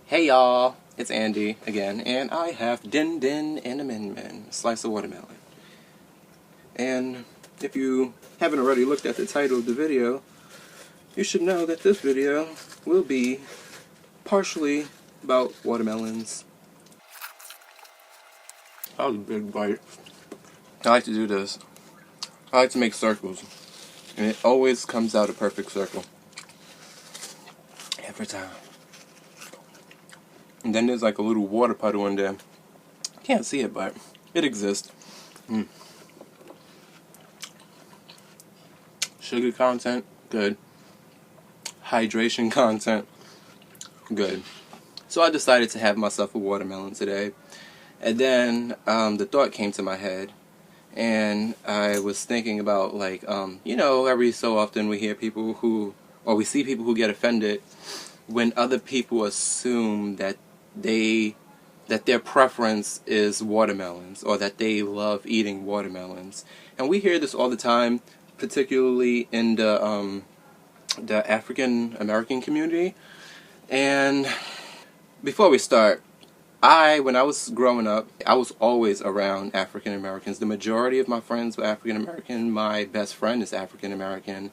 Hey y'all, it's Andy again, and I have Din Din and a Min Min, slice of watermelon. And if you haven't already looked at the title of the video, you should know that this video will be partially about watermelons. That was a big bite. I like to do this. I like to make circles, and it always comes out a perfect circle. Every time. And then there's like a little water puddle in there. Can't see it, but it exists. Sugar content, good. Hydration content, good. So I decided to have myself a watermelon today. And then the thought came to my head. And I was thinking about, like, every so often we hear people we see people who get offended when other people assume that their preference is watermelons, or that they love eating watermelons. And we hear this all the time, particularly in the African American community. And before we start, when I was growing up, I was always around African Americans. The majority of my friends were African American. My best friend is African American.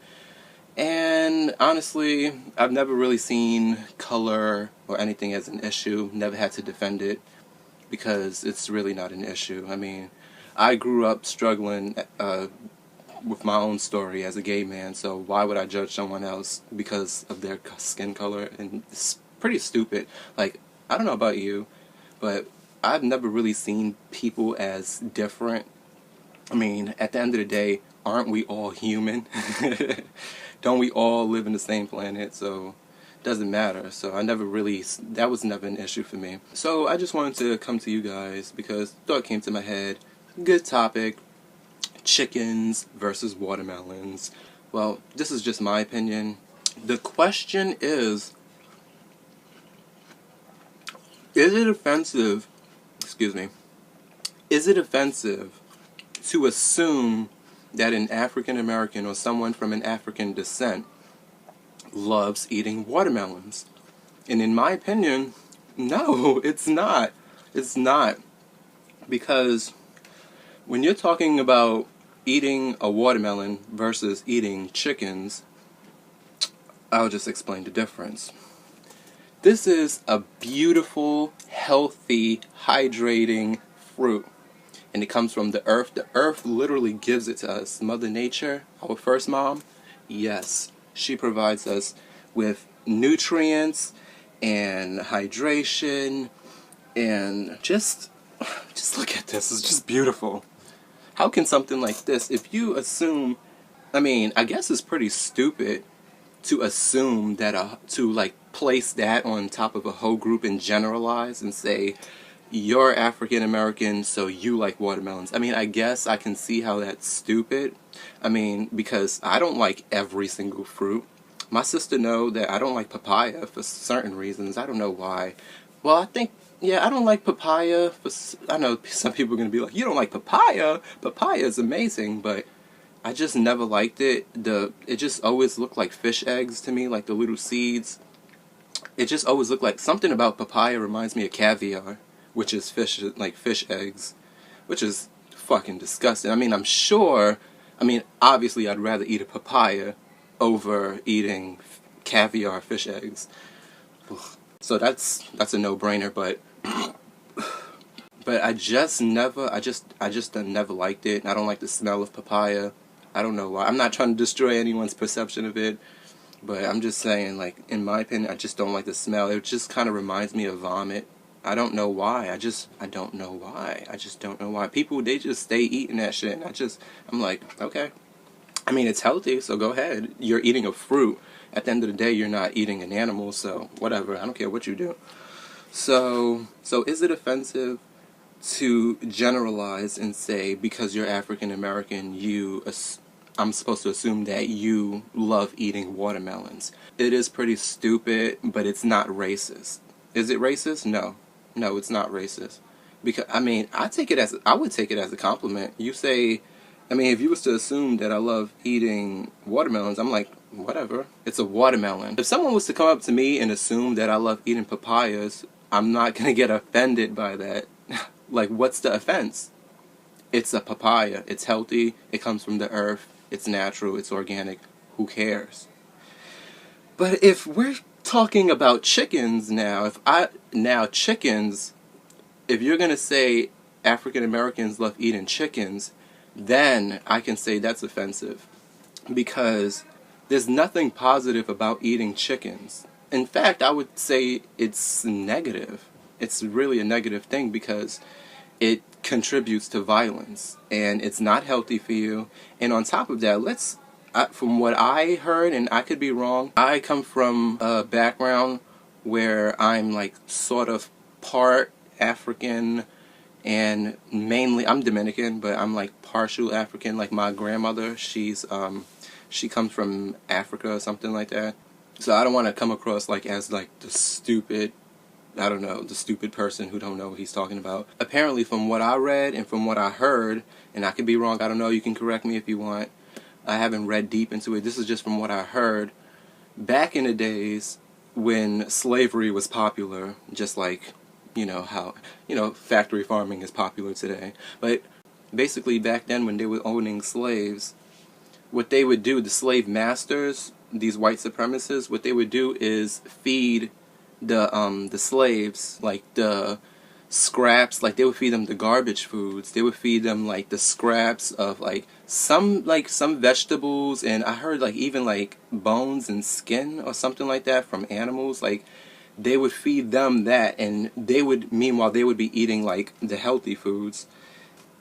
And honestly, I've never really seen color or anything as an issue. Never had to defend it because it's really not an issue. I mean, I grew up struggling with my own story as a gay man, so why would I judge someone else because of their skin color? And it's pretty stupid. Like, I don't know about you, but I've never really seen people as different. I mean, at the end of the day, aren't we all human? Don't we all live in the same planet? So it doesn't matter. So that was never an issue for me. So I just wanted to come to you guys because thought came to my head. Good topic. Chickens versus watermelons. Well, this is just my opinion. The question is it offensive, is it offensive to assume that an African American or someone from an African descent loves eating watermelons? And in my opinion, no, it's not. It's not. Because when you're talking about eating a watermelon versus eating chickens, I'll just explain the difference. This is a beautiful, healthy, hydrating fruit. And it comes from the earth. The earth literally gives it to us. Mother Nature, our first mom, yes, she provides us with nutrients and hydration. And just look at this. It's just beautiful. How can something like this, if you assume, I guess it's pretty stupid to assume that, to place that on top of a whole group and generalize and say, you're African American, so you like watermelons. I guess I can see how that's stupid. Because I don't like every single fruit. My sister knows that I don't like papaya for certain reasons. I don't know why. Well, I don't like papaya. I know some people are going to be like, you don't like papaya? Papaya is amazing, but I just never liked it. It just always looked like fish eggs to me, like the little seeds. It just always looked like something about papaya reminds me of caviar, which is fish eggs, which is fucking disgusting. Obviously I'd rather eat a papaya over eating caviar fish eggs. So that's a no-brainer, but I just never liked it. I don't like the smell of papaya. I don't know why. I'm not trying to destroy anyone's perception of it, but I'm just saying, in my opinion, I just don't like the smell. It just kind of reminds me of vomit. I don't know why. I don't know why. I just don't know why. People, they just stay eating that shit. And I'm like, okay. It's healthy, so go ahead. You're eating a fruit. At the end of the day, you're not eating an animal, so whatever. I don't care what you do. So is it offensive to generalize and say, because you're African American, I'm supposed to assume that you love eating watermelons? It is pretty stupid, but it's not racist. Is it racist? No. No, it's not racist. Because, I would take it as a compliment. You say, if you was to assume that I love eating watermelons, I'm like, whatever. It's a watermelon. If someone was to come up to me and assume that I love eating papayas, I'm not going to get offended by that. Like, what's the offense? It's a papaya. It's healthy. It comes from the earth. It's natural. It's organic. Who cares? But if we're talking about chickens now, chickens, if you're going to say African Americans love eating chickens, then I can say that's offensive. Because there's nothing positive about eating chickens. In fact, I would say it's negative. It's really a negative thing because it contributes to violence and it's not healthy for you. And on top of that, from what I heard, and I could be wrong, I come from a background where I'm like sort of part African and mainly I'm Dominican, but I'm like partial African. Like my grandmother, she comes from Africa or something like that. So I don't want to come across like as like the stupid person who don't know what he's talking about. Apparently, from what I read and from what I heard, and I could be wrong, I don't know, you can correct me if you want. I haven't read deep into it. This is just from what I heard. Back in the days when slavery was popular, just like, how, factory farming is popular today. But basically back then when they were owning slaves, what they would do, the slave masters, these white supremacists, what they would do is feed the slaves like the scraps, like they would feed them the garbage foods. They would feed them like the scraps of like some vegetables, and I heard like even like bones and skin or something like that from animals. Like they would feed them that, and meanwhile they would be eating like the healthy foods.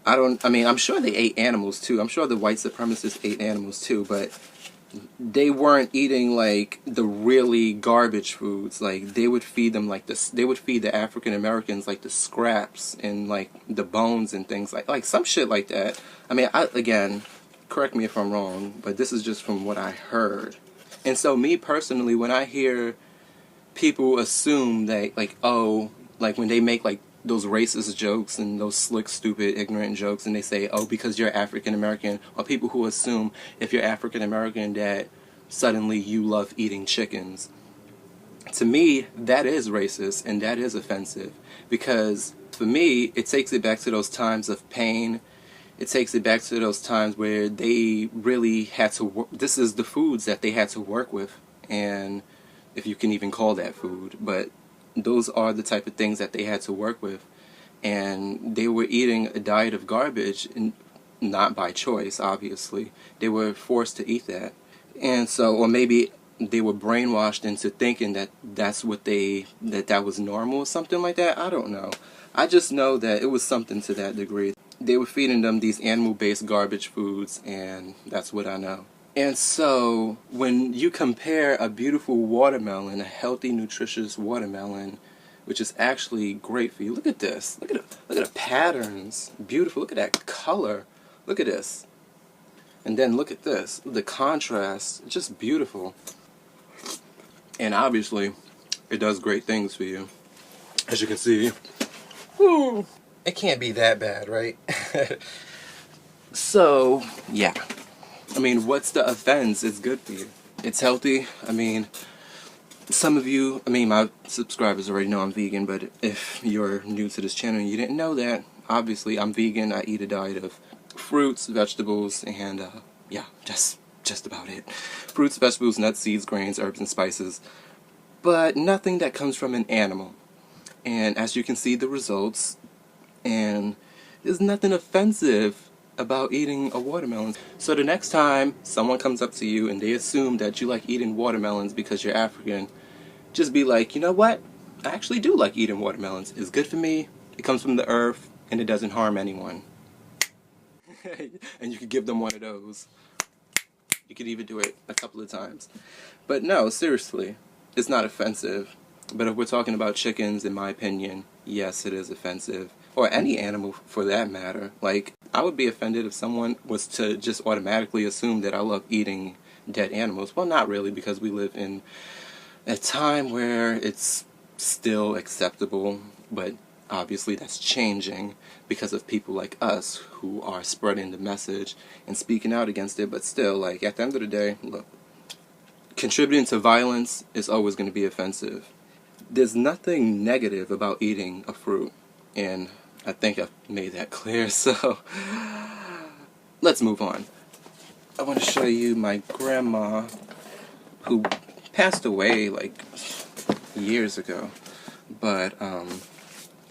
I'm sure they ate animals too. I'm sure the white supremacists ate animals too, but they weren't eating like the really garbage foods. Like they would feed them like this. They would feed the African Americans like the scraps and like the bones and things like some shit like that. Again, correct me if I'm wrong, but this is just from what I heard. And so me personally, when I hear people assume that like when they make like those racist jokes and those slick, stupid, ignorant jokes, and they say, oh, because you're African American, or people who assume if you're African American that suddenly you love eating chickens. To me, that is racist and that is offensive, because for me, it takes it back to those times of pain. It takes it back to those times where they really had to work. This is the foods that they had to work with, and if you can even call that food, but those are the type of things that they had to work with, and they were eating a diet of garbage, and not by choice, obviously. They were forced to eat that, and so, or maybe they were brainwashed into thinking that that was normal or something like that. I don't know. I just know that it was something to that degree. They were feeding them these animal-based garbage foods, and that's what I know. And so, when you compare a beautiful watermelon, a healthy, nutritious watermelon, which is actually great for you. Look at this. Look at the patterns. Beautiful. Look at that color. Look at this. And then look at this. The contrast. Just beautiful. And obviously, it does great things for you. As you can see. Whew. It can't be that bad, right? So, yeah. What's the offense? It's good for you. It's healthy. Some of you, my subscribers already know I'm vegan, but if you're new to this channel and you didn't know that, obviously I'm vegan. I eat a diet of fruits, vegetables, and just about it. Fruits, vegetables, nuts, seeds, grains, herbs, and spices, but nothing that comes from an animal. And as you can see the results, and there's nothing offensive about eating a watermelon. So the next time someone comes up to you and they assume that you like eating watermelons because you're African, just be like, you know what? I actually do like eating watermelons. It's good for me, it comes from the earth, and it doesn't harm anyone. And you could give them one of those. You could even do it a couple of times. But no, seriously, it's not offensive. But if we're talking about chickens, in my opinion, yes, it is offensive. Or any animal, for that matter. Like, I would be offended if someone was to just automatically assume that I love eating dead animals. Well, not really, because we live in a time where it's still acceptable, but obviously that's changing because of people like us who are spreading the message and speaking out against it. But still, like, at the end of the day, look, contributing to violence is always going to be offensive. There's nothing negative about eating a fruit, and I think I've made that clear, so let's move on. I want to show you my grandma, who passed away like years ago, but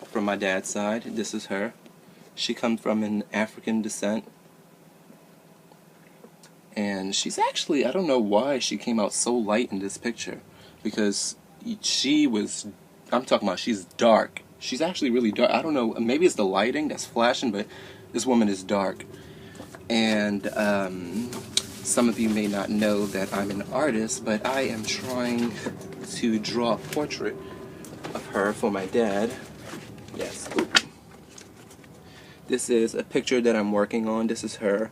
from my dad's side, this is her. She comes from an African descent, and she's actually, I don't know why she came out so light in this picture, because she was, I'm talking about, she's dark. She's actually really dark. I don't know, maybe it's the lighting that's flashing, but this woman is dark. And some of you may not know that I'm an artist, but I am trying to draw a portrait of her for my dad. Yes. This is a picture that I'm working on. This is her.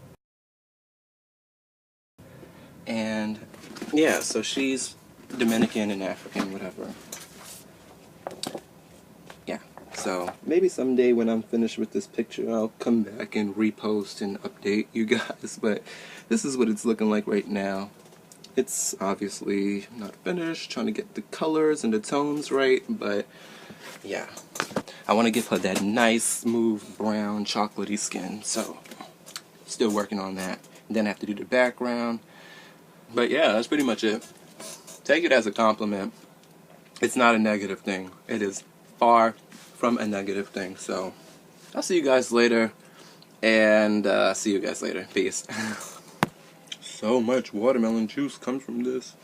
And yeah, so she's Dominican and African, whatever. Yeah, so maybe someday when I'm finished with this picture, I'll come back and repost and update you guys, but this is what it's looking like right now. It's obviously not finished, trying to get the colors and the tones right, but yeah. I want to give her that nice, smooth, brown, chocolatey skin, so still working on that. And then I have to do the background. But yeah, that's pretty much it. Take it as a compliment. It's not a negative thing. It is far from a negative thing. So I'll see you guys later. And see you guys later. Peace. So much watermelon juice comes from this.